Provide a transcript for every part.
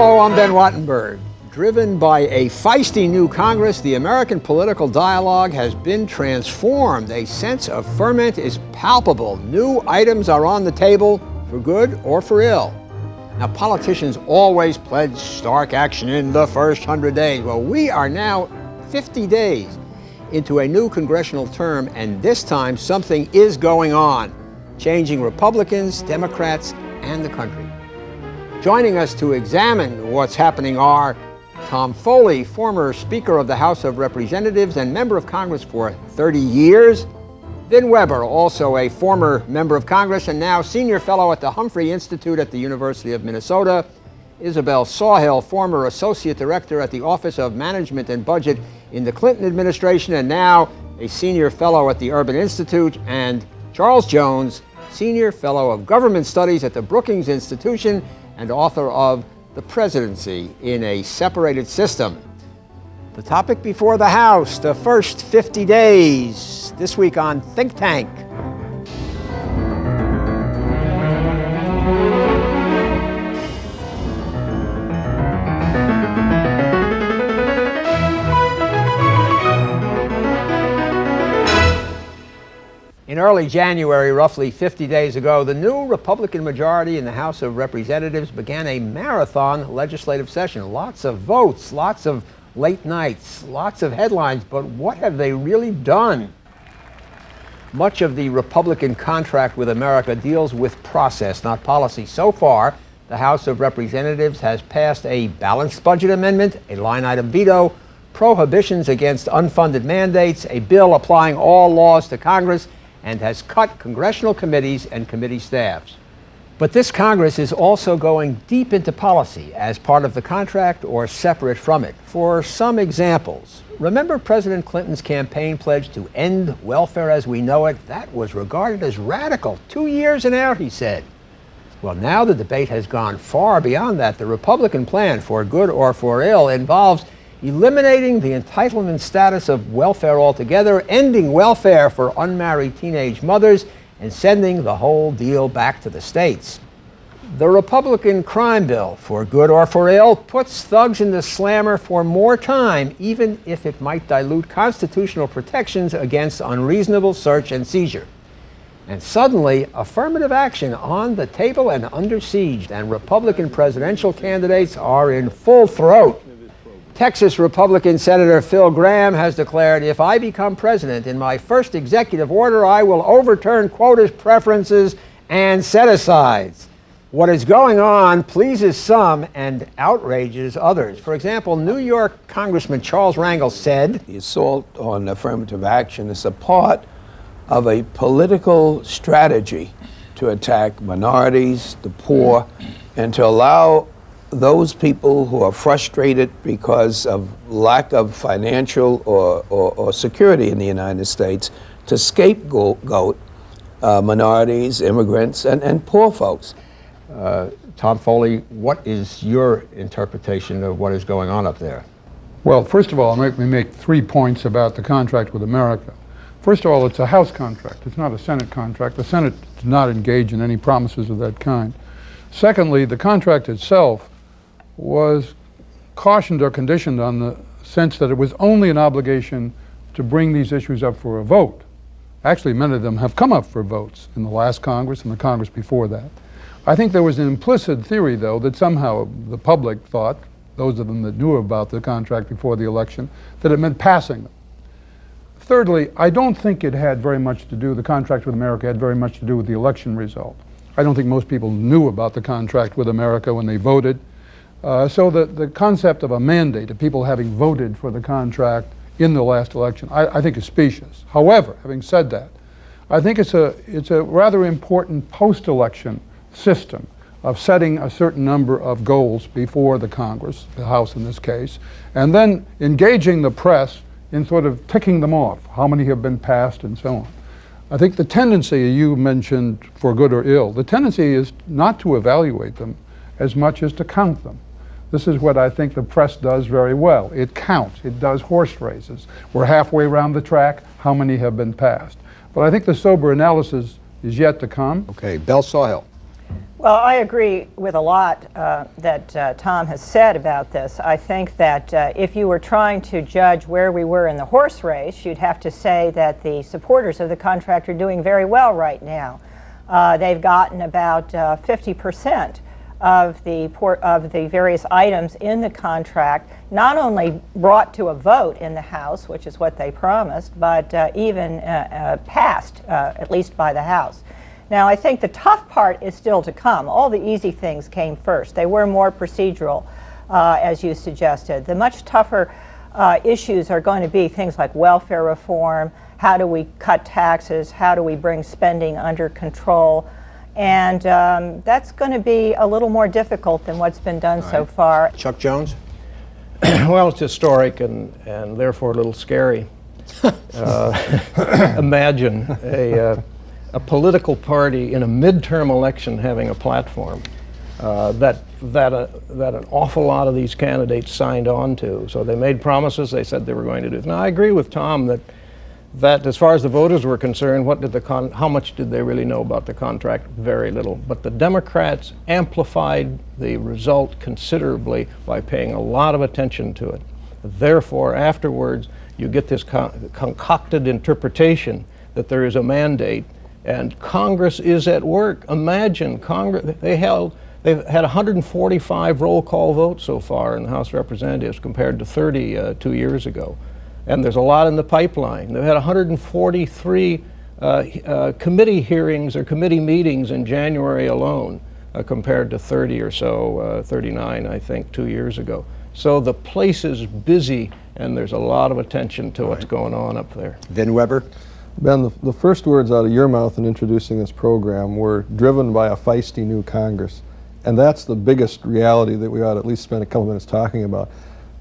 Hello, I'm Ben Wattenberg. Driven by a feisty new Congress, the American political dialogue has been transformed. A sense of ferment is palpable. New items are on the table, for good or for ill. Now, politicians always pledge stark action in the first 100 days. Well, we are now 50 days into a new congressional term, and this time something is going on, changing Republicans, Democrats, and the country. Joining us to examine what's happening are Tom Foley, former Speaker of the House of Representatives and member of Congress for 30 years. Vin Webber, also a former member of Congress and now senior fellow at the Humphrey Institute at the University of Minnesota. Isabel Sawhill, former associate director at the Office of Management and Budget in the Clinton administration and now a senior fellow at the Urban Institute. And Charles Jones, senior fellow of government studies at the Brookings Institution and author of The Presidency in a Separated System. The topic before the House, the first 50 days, this week on Think Tank. In early January, roughly 50 days ago, the new Republican majority in the House of Representatives began a marathon legislative session. Lots of votes, lots of late nights, lots of headlines, but what have they really done? Much of the Republican contract with America deals with process, not policy. So far, the House of Representatives has passed a balanced budget amendment, a line item veto, prohibitions against unfunded mandates, a bill applying all laws to Congress, and has cut congressional committees and committee staffs. But this Congress is also going deep into policy as part of the contract or separate from it. For some examples, remember President Clinton's campaign pledge to end welfare as we know it? That was regarded as radical. 2 years and out, he said. Well, now the debate has gone far beyond that. The Republican plan, for good or for ill, involves eliminating the entitlement status of welfare altogether, ending welfare for unmarried teenage mothers, and sending the whole deal back to the states. The Republican crime bill, for good or for ill, puts thugs in the slammer for more time, even if it might dilute constitutional protections against unreasonable search and seizure. And suddenly, affirmative action on the table and under siege, and Republican presidential candidates are in full throat. Texas Republican Senator Phil Gramm has declared, if I become president, in my first executive order, I will overturn quotas, preferences, and set-asides. What is going on pleases some and outrages others. For example, New York Congressman Charles Rangel said, the assault on affirmative action is a part of a political strategy to attack minorities, the poor, and to allow those people who are frustrated because of lack of financial or security in the United States to scapegoat minorities, immigrants, and poor folks. Tom Foley, what is your interpretation of what is going on up there? Well, first of all, let me make 3 points about the contract with America. First of all, it's a House contract. It's not a Senate contract. The Senate does not engage in any promises of that kind. Secondly, the contract itself was cautioned or conditioned on the sense that it was only an obligation to bring these issues up for a vote. Actually, many of them have come up for votes in the last Congress and the Congress before that. I think there was an implicit theory, though, that somehow the public thought, those of them that knew about the contract before the election, that it meant passing them. Thirdly, I don't think it had very much to do, the contract with America had very much to do with the election result. I don't think most people knew about the contract with America when they voted. So the concept of a mandate, of people having voted for the contract in the last election, I think is specious. However, having said that, I think it's a rather important post-election system of setting a certain number of goals before the Congress, the House in this case, and then engaging the press in sort of ticking them off, how many have been passed and so on. I think the tendency you mentioned, for good or ill, the tendency is not to evaluate them as much as to count them. This is what I think the press does very well. It counts. It does horse races. We're halfway around the track. How many have been passed? But I think the sober analysis is yet to come. Okay, Bell Sawhill. Well, I agree with a lot that Tom has said about this. I think that if you were trying to judge where we were in the horse race, you'd have to say that the supporters of the contract are doing very well right now. They've gotten about 50% of the various items in the contract not only brought to a vote in the House, which is what they promised, but even passed, at least by the House. Now, I think the tough part is still to come. All the easy things came first. They were more procedural, as you suggested. The much tougher issues are going to be things like welfare reform, how do we cut taxes, how do we bring spending under control, and that's going to be a little more difficult than what's been done so far. Chuck Jones? Well, it's historic and therefore a little scary. Imagine a political party in a midterm election having a platform that an awful lot of these candidates signed on to. So they made promises, they said they were going to do. Now, I agree with Tom that as far as the voters were concerned, how much did they really know about the contract? Very little. But the Democrats amplified the result considerably by paying a lot of attention to it. Therefore, afterwards, you get this concocted interpretation that there is a mandate. And Congress is at work. Imagine Congress, they've had 145 roll call votes so far in the House of Representatives compared to 30 2 years ago. And there's a lot in the pipeline. They've had 143 committee hearings or committee meetings in January alone compared to 30 or so, 39 I think 2 years ago. So the place is busy and there's a lot of attention to what's going on up there. Vin Webber? Ben, the first words out of your mouth in introducing this program were driven by a feisty new Congress. And that's the biggest reality that we ought to at least spend a couple minutes talking about.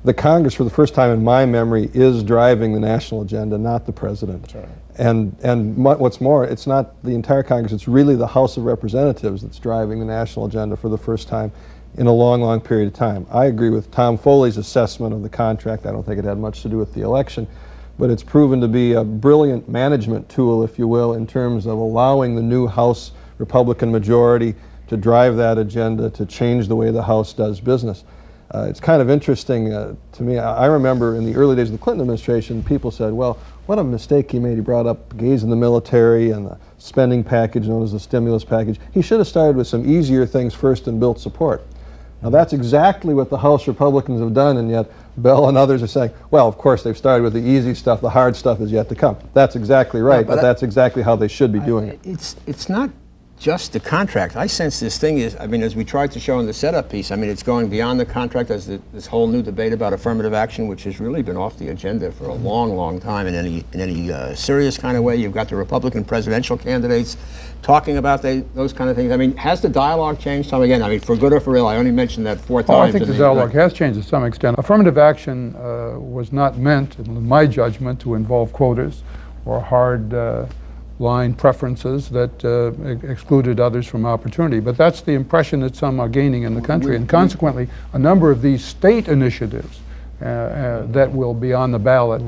The Congress, for the first time in my memory, is driving the national agenda, not the president. That's right. And what's more, it's not the entire Congress, it's really the House of Representatives that's driving the national agenda for the first time in a long, long period of time. I agree with Tom Foley's assessment of the contract. I don't think it had much to do with the election. But it's proven to be a brilliant management tool, if you will, in terms of allowing the new House Republican majority to drive that agenda, to change the way the House does business. It's kind of interesting to me. I remember in the early days of the Clinton administration, people said, well, what a mistake he made. He brought up gays in the military and the spending package known as the stimulus package. He should have started with some easier things first and built support. Now that's exactly what the House Republicans have done, and yet Bell and others are saying, well, of course they've started with the easy stuff, the hard stuff is yet to come. That's exactly right, but that's exactly how they should be doing it. It's not just the contract. I sense this thing is, I mean, as we tried to show in the setup piece, I mean, it's going beyond the contract as this whole new debate about affirmative action, which has really been off the agenda for a long, long time in any serious kind of way. You've got the Republican presidential candidates talking about those kind of things. I mean, has the dialogue changed, Tom? Again, I mean, for good or for real, I only mentioned that 4 times. Oh, I think the dialogue has changed to some extent. Affirmative action was not meant, in my judgment, to involve quotas or hard line preferences that excluded others from opportunity. But that's the impression that some are gaining in the country. And consequently, a number of these state initiatives that will be on the ballot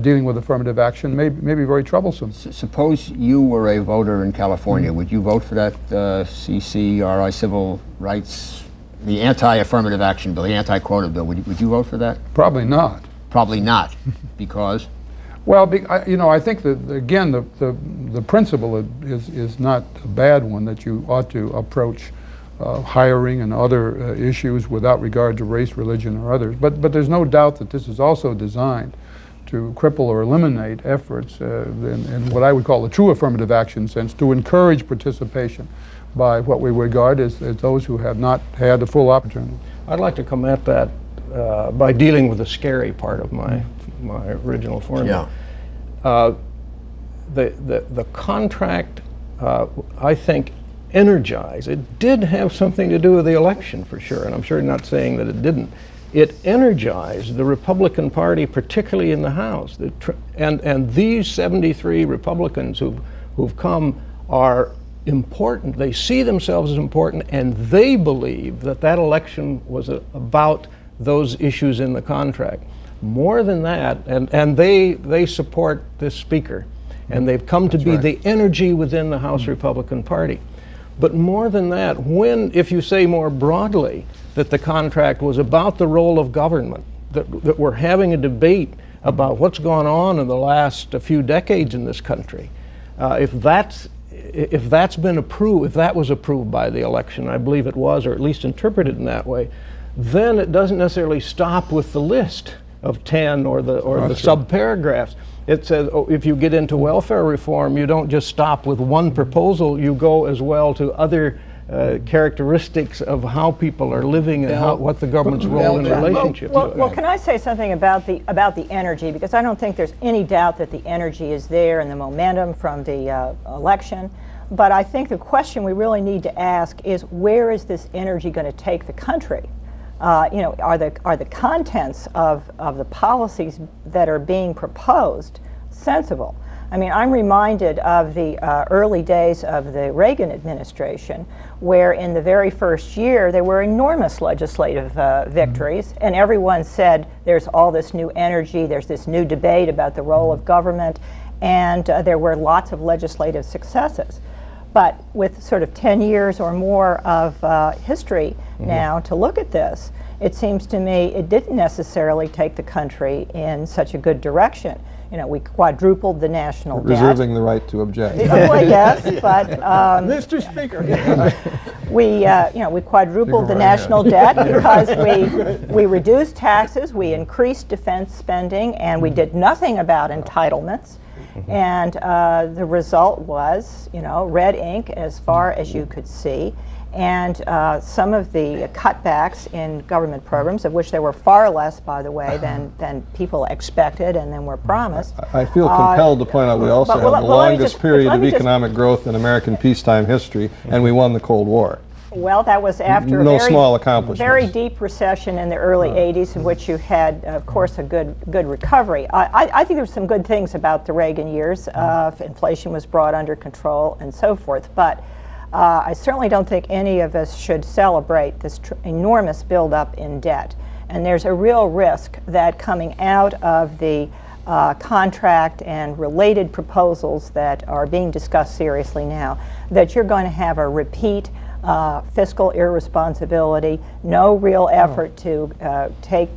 dealing with affirmative action may be very troublesome. Suppose you were a voter in California. Would you vote for that CCRI, civil rights, the anti-affirmative action bill, the anti-quota bill? Would you vote for that? Probably not. Probably not, because? Well, you know, I think that, again, the principle is not a bad one, that you ought to approach hiring and other issues without regard to race, religion, or others. But there's no doubt that this is also designed to cripple or eliminate efforts in what I would call the true affirmative action sense, to encourage participation by what we regard as those who have not had the full opportunity. I'd like to come at that by dealing with the scary part of my original formula. Yeah. The contract, I think, energized. It did have something to do with the election, for sure, and I'm sure not saying that it didn't. It energized the Republican Party, particularly in the House. And these 73 Republicans who've come are important. They see themselves as important, and they believe that election was about those issues in the contract. More than that, and they support this speaker, and they've come to be the energy within the House Republican Party. But more than that, if you say more broadly that the contract was about the role of government, that we're having a debate about what's gone on in the last few decades in this country, if that's been approved, if that was approved by the election, I believe it was, or at least interpreted in that way, then it doesn't necessarily stop with the list of 10 or the subparagraphs. It says, if you get into welfare reform, you don't just stop with one proposal, you go as well to other characteristics of how people are living and what the government's role in relationship. Well, can I say something about the energy? Because I don't think there's any doubt that the energy is there and the momentum from the election. But I think the question we really need to ask is, where is this energy going to take the country? Are the contents of the policies that are being proposed sensible? I mean, I'm reminded of the early days of the Reagan administration, where in the very first year there were enormous legislative victories, and everyone said there's all this new energy, there's this new debate about the role of government, and there were lots of legislative successes. But with sort of 10 years or more of history now to look at this, it seems to me it didn't necessarily take the country in such a good direction. You know, we quadrupled the national debt. Reserving the right to object. Well, yes, but Mr. Speaker. we quadrupled the national debt because we reduced taxes, we increased defense spending, and we did nothing about entitlements. And the result was, red ink as far as you could see. And some of the cutbacks in government programs, of which there were far less, by the way, than people expected and then were promised. I feel compelled to point out we also have the longest period of economic growth in American peacetime history, and we won the Cold War. Well, that was after no a small accomplishments. Very deep recession in the early 80s, in which you had, of course, a good recovery. I think there's some good things about the Reagan years. Inflation was brought under control and so forth. But I certainly don't think any of us should celebrate this enormous buildup in debt. And there's a real risk that coming out of the contract and related proposals that are being discussed seriously now, that you're going to have a repeat fiscal irresponsibility, no real effort to take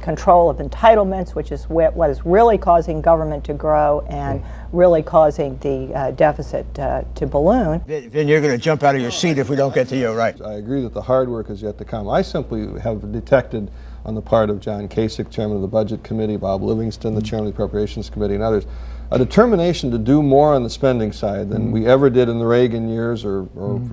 control of entitlements, which is what is really causing government to grow and really causing the deficit to balloon. Vin, you're going to jump out of your seat if we don't get to you, right? I agree that the hard work is yet to come. I simply have detected on the part of John Kasich, chairman of the Budget Committee, Bob Livingston, the chairman of the Appropriations Committee, and others, a determination to do more on the spending side than we ever did in the Reagan years or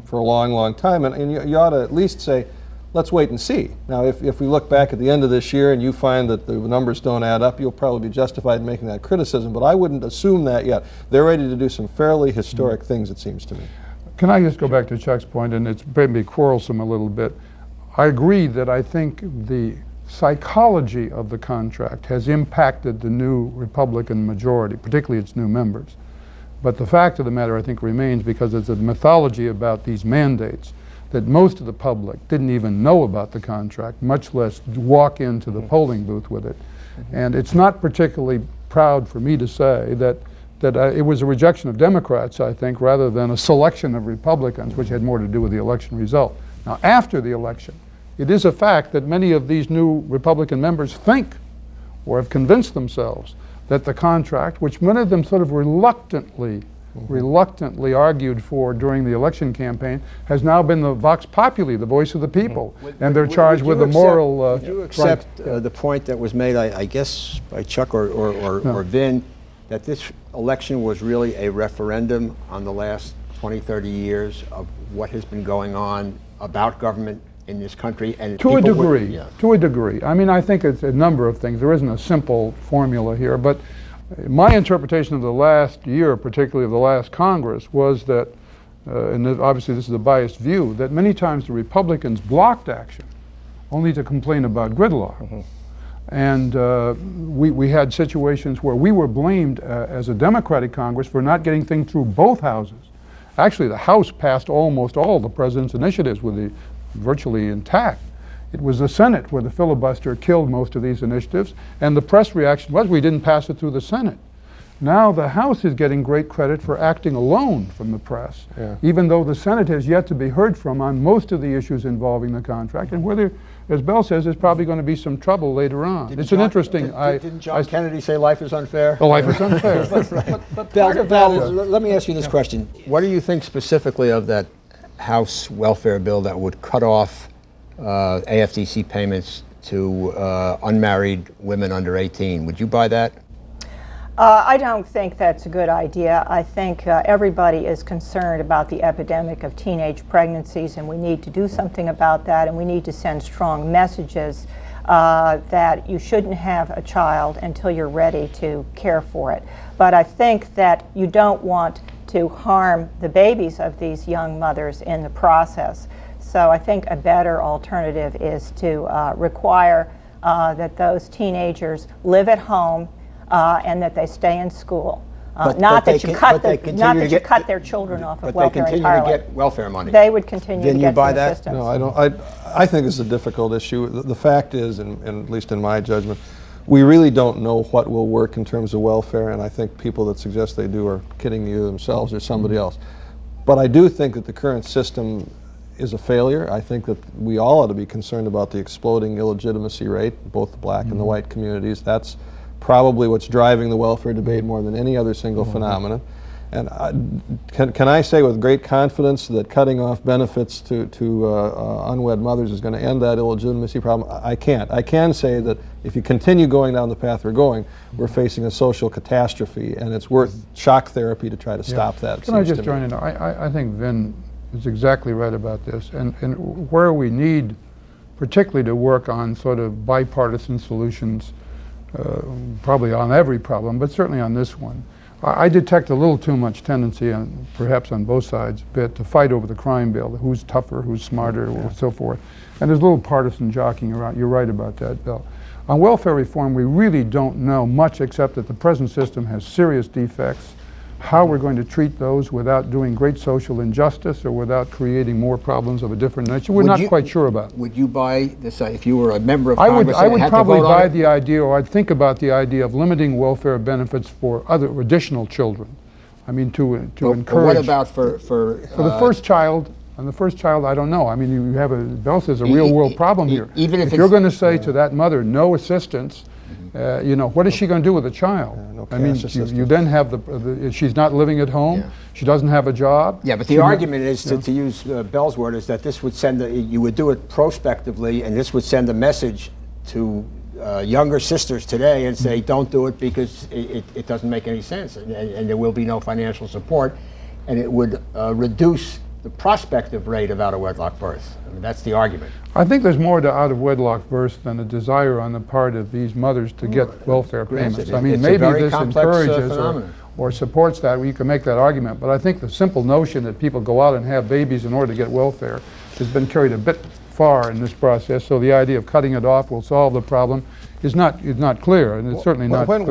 for a long, long time. And you ought to at least say, let's wait and see. Now, if we look back at the end of this year and you find that the numbers don't add up, you'll probably be justified in making that criticism, but I wouldn't assume that yet. They're ready to do some fairly historic things, it seems to me. Can I just go back to Chuck's point, and it's maybe quarrelsome a little bit. I agree that I think the psychology of the contract has impacted the new Republican majority, particularly its new members. But the fact of the matter, I think, remains, because there's a mythology about these mandates that most of the public didn't even know about the contract, much less walk into the polling booth with it. And it's not particularly proud for me to say that it was a rejection of Democrats, I think, rather than a selection of Republicans, which had more to do with the election result. Now, after the election, it is a fact that many of these new Republican members think, or have convinced themselves, that the contract, which many of them sort of reluctantly argued for during the election campaign, has now been the vox populi, the voice of the people, and they're charged with the moral Would you accept the point that was made, I guess, by Chuck or Vin, that this election was really a referendum on the last 20, 30 years of what has been going on about government in this country? And to a degree. I mean, I think it's a number of things. There isn't a simple formula here, but my interpretation of the last year, particularly of the last Congress, was that, and obviously this is a biased view, that many times the Republicans blocked action only to complain about gridlock. And we had situations where we were blamed as a Democratic Congress for not getting things through both houses. Actually, the House passed almost all the president's initiatives with the virtually intact. It was the Senate where the filibuster killed most of these initiatives, and the press reaction was we didn't pass it through the Senate. Now the House is getting great credit for acting alone from the press, even though the Senate has yet to be heard from on most of the issues involving the contract, and where, as Bell says, there's probably going to be some trouble later on. It's an interesting... Didn't John Kennedy say life is unfair? The life is unfair. But Bell, let me ask you this question. What do you think specifically of that House welfare bill that would cut off AFDC payments to unmarried women under 18? Would you buy that? I don't think that's a good idea. I think everybody is concerned about the epidemic of teenage pregnancies, and we need to do something about that, and we need to send strong messages that you shouldn't have a child until you're ready to care for it. But I think that you don't want to harm the babies of these young mothers in the process. So I think a better alternative is to require that those teenagers live at home and that they stay in school. Not that you cut their children off of welfare entirely. But they continue to get welfare money. They would continue to get buy some that? assistance. No, I don't. I think it's a difficult issue. The fact is, and at least in my judgment, we really don't know what will work in terms of welfare, and I think people that suggest they do are kidding you themselves or somebody else. But I do think that the current system is a failure. I think that we all ought to be concerned about the exploding illegitimacy rate, both the black and the white communities. That's probably what's driving the welfare debate more than any other single phenomenon. And can I say with great confidence that cutting off benefits to unwed mothers is going to end that illegitimacy problem? I can't. I can say that if you continue going down the path we're going, we're facing a social catastrophe, and it's worth shock therapy to try to stop that. Can I just join in? I think Vin is exactly right about this, and where we need particularly to work on sort of bipartisan solutions, probably on every problem, but certainly on this one. I detect a little too much tendency, perhaps on both sides, to fight over the crime bill, who's tougher, who's smarter, and so forth. And there's a little partisan jockeying around. You're right about that, Bill. On welfare reform, we really don't know much except that the present system has serious defects. How we're going to treat those without doing great social injustice or without creating more problems of a different nature, we're not quite sure about. Would you buy this if you were a member of Congress? I would probably buy the idea, or I'd think about the idea of limiting welfare benefits for other additional children. I mean, to encourage. But what about for the first child? On the first child, I don't know. I mean, you have Bell says a real world problem here. Even if you're going to say to that mother, no assistance. You know, what is she going to do with a child? I mean, you then have she's not living at home. Yeah. She doesn't have a job. Yeah, but the argument is, to use Bell's word, is that this would send, you would do it prospectively, and this would send a message to younger sisters today and say, don't do it because it doesn't make any sense, and there will be no financial support, and it would reduce the prospective rate of out-of-wedlock births. I mean, that's the argument. I think there's more to out-of-wedlock births than a desire on the part of these mothers to get welfare payments. I mean, maybe this encourages or supports that. You can make that argument. But I think the simple notion that people go out and have babies in order to get welfare has been carried a bit far in this process. So the idea of cutting it off will solve the problem is not clear, and it's certainly not clear.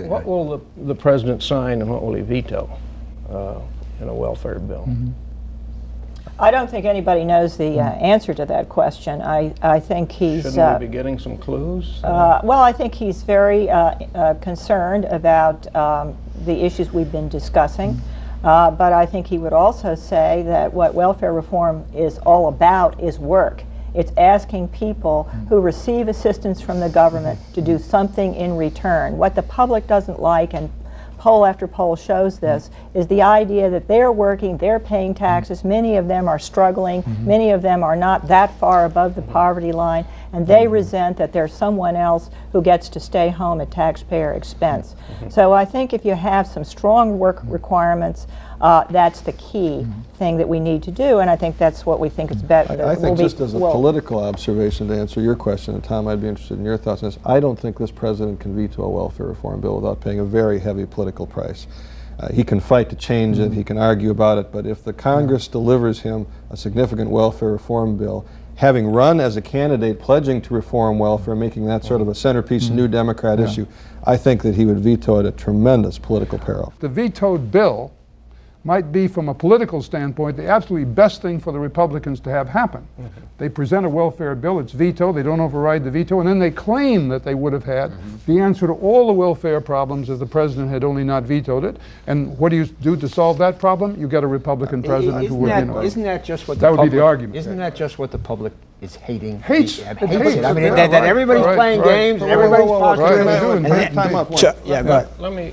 What will the president sign and what will he veto in a welfare bill? I don't think anybody knows the answer to that question. I think he's... Shouldn't we be getting some clues? Well, I think he's very concerned about the issues we've been discussing. But I think he would also say that what welfare reform is all about is work. It's asking people who receive assistance from the government to do something in return. What the public doesn't like, and poll after poll shows this, is the idea that they're working, they're paying taxes, many of them are struggling, many of them are not that far above the poverty line, and they resent that there's someone else who gets to stay home at taxpayer expense. So I think if you have some strong work requirements, that's the key thing that we need to do, and I think that's what we think is better. I think just as a political observation to answer your question, and Tom, I'd be interested in your thoughts on this, I don't think this president can veto a welfare reform bill without paying a very heavy political price. He can fight to change it, he can argue about it, but if the Congress delivers him a significant welfare reform bill, having run as a candidate pledging to reform welfare, making that sort of a centerpiece New Democrat issue, I think that he would veto it at tremendous political peril. The vetoed bill might be, from a political standpoint, the absolutely best thing for the Republicans to have happen. They present a welfare bill, it's veto, they don't override the veto, and then they claim that they would have had the answer to all the welfare problems if the president had only not vetoed it. And what do you do to solve that problem? You get a Republican president who would, Isn't that just what that the would be the public- argument. Isn't that just what the public is hating? Hates. Hates Hates. it. I mean, Yeah, that right, everybody's right, playing right. games and Whoa, whoa, everybody's whoa, whoa, posturing. right, and right. then- Time up. Yeah, go ahead. Let me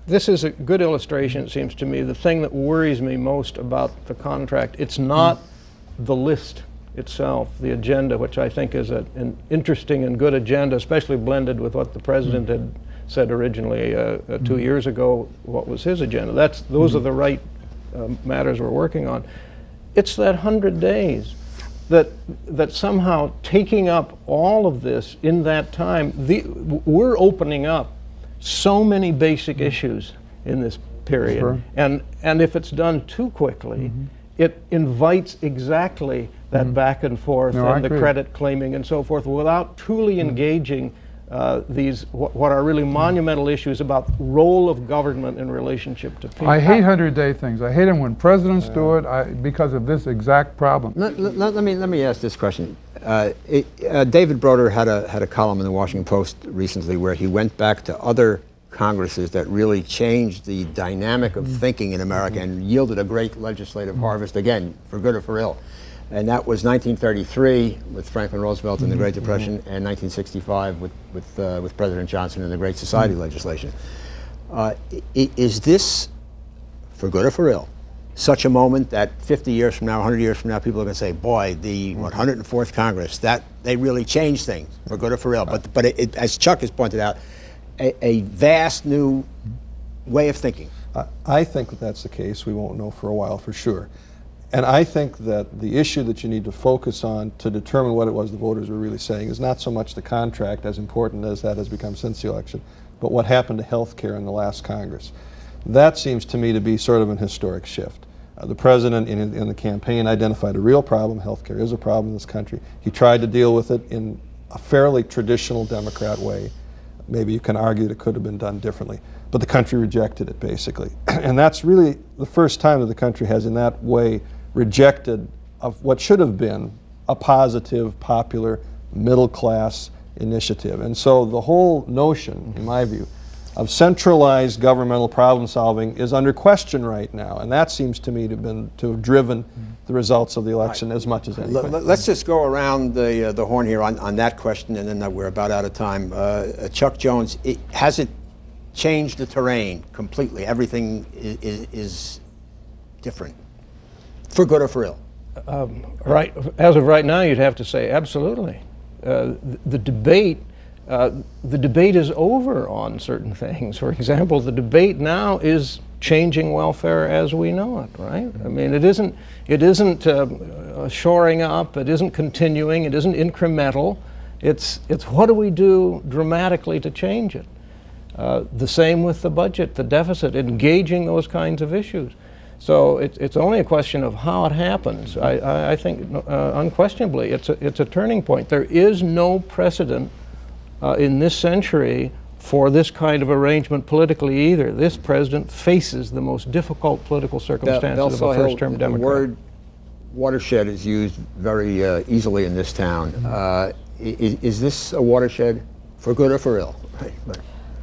this is a good illustration, it seems to me. The thing that worries me most about the contract, it's not the list itself, the agenda, which I think is an interesting and good agenda, especially blended with what the president had said originally 2 years ago, what was his agenda. Those are the right matters we're working on. It's that 100 days that somehow taking up all of this in that time, we're opening up so many basic issues in this period. Sure. And if it's done too quickly, it invites exactly that back and forth No, I and the agree. credit claiming and so forth without truly engaging these what are really monumental issues about role of government in relationship to people. I hate 100-day things. I hate them when presidents do it because of this exact problem. Let me ask this question. David Broder had a column in the Washington Post recently where he went back to other Congresses that really changed the dynamic of thinking in America and yielded a great legislative harvest, again, for good or for ill. And that was 1933 with Franklin Roosevelt in the Great Depression, and 1965 with President Johnson in the Great Society legislation. Is this, for good or for ill, such a moment that 50 years from now, 100 years from now, people are going to say, boy, the 104th Congress, that they really changed things, for good or for ill. But as Chuck has pointed out, a vast new way of thinking. I think that that's the case. We won't know for a while for sure. And I think that the issue that you need to focus on to determine what it was the voters were really saying is not so much the contract, as important as that has become since the election, but what happened to health care in the last Congress. That seems to me to be sort of an historic shift. The president in the campaign identified a real problem. Health care is a problem in this country. He tried to deal with it in a fairly traditional Democrat way. Maybe you can argue that it could have been done differently, but the country rejected it basically. And that's really the first time that the country has in that way rejected of what should have been a positive, popular, middle-class initiative. And so the whole notion, in my view, of centralized governmental problem solving is under question right now, and that seems to me to have driven the results of the election as much as anything. Let's just go around the horn here on that question, and then we're about out of time. Chuck Jones, has it changed the terrain completely? Everything is different, for good or for ill? Right, as of right now, you'd have to say absolutely. The debate is over on certain things. For example, the debate now is changing welfare as we know it, right? I mean, it isn't shoring up, it isn't continuing, it isn't incremental. It's what do we do dramatically to change it? The same with the budget, the deficit, engaging those kinds of issues. So it's only a question of how it happens. I think unquestionably it's a turning point. There is no precedent in this century for this kind of arrangement politically either. This president faces the most difficult political circumstances of a first-term Democrat. The word watershed is used very easily in this town. Is this a watershed for good or for ill?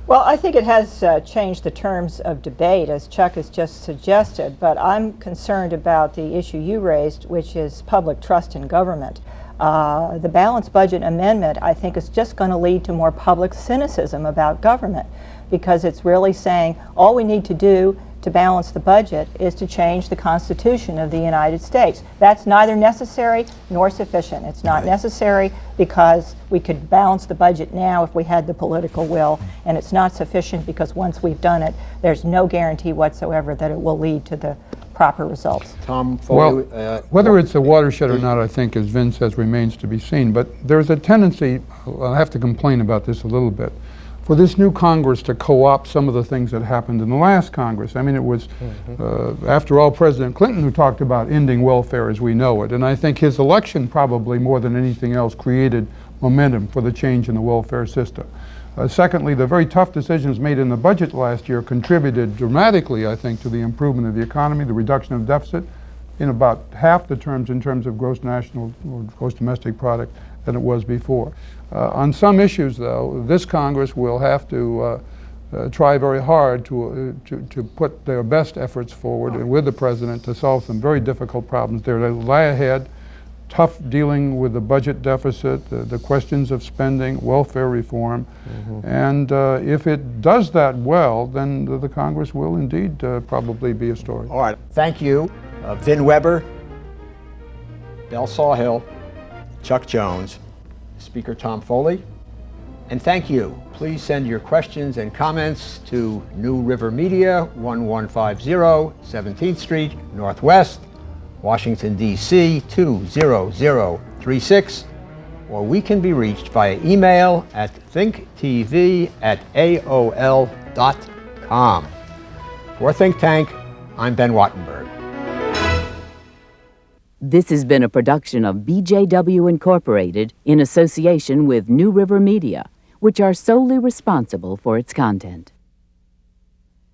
Well, I think it has changed the terms of debate, as Chuck has just suggested, but I'm concerned about the issue you raised, which is public trust in government. The balanced budget amendment, I think, is just going to lead to more public cynicism about government, because it's really saying all we need to do to balance the budget is to change the Constitution of the United States. That's neither necessary nor sufficient. It's not necessary because we could balance the budget now if we had the political will, and it's not sufficient because once we've done it, there's no guarantee whatsoever that it will lead to the proper results. Tom Foley, Well, whether it's a watershed or not, I think, as Vin says, remains to be seen. But there's a tendency, I'll have to complain about this a little bit, for this new Congress to co-opt some of the things that happened in the last Congress. I mean, it was, after all, President Clinton who talked about ending welfare as we know it. And I think his election probably, more than anything else, created momentum for the change in the welfare system. Secondly, the very tough decisions made in the budget last year contributed dramatically, I think, to the improvement of the economy, the reduction of deficit in about half the terms in terms of gross national or gross domestic product than it was before. On some issues, though, this Congress will have to try very hard to put their best efforts forward with the President to solve some very difficult problems there that lie ahead. Tough dealing with the budget deficit, the questions of spending, welfare reform. And if it does that well, then the Congress will indeed probably be a story. All right. Thank you, Vin Webber, Isabel Sawhill, Chuck Jones, Speaker Tom Foley, and thank you. Please send your questions and comments to New River Media, 1150 17th Street Northwest, Washington, D.C. 20036, or we can be reached via email at thinktv@aol.com. For Think Tank, I'm Ben Wattenberg. This has been a production of BJW Incorporated in association with New River Media, which are solely responsible for its content.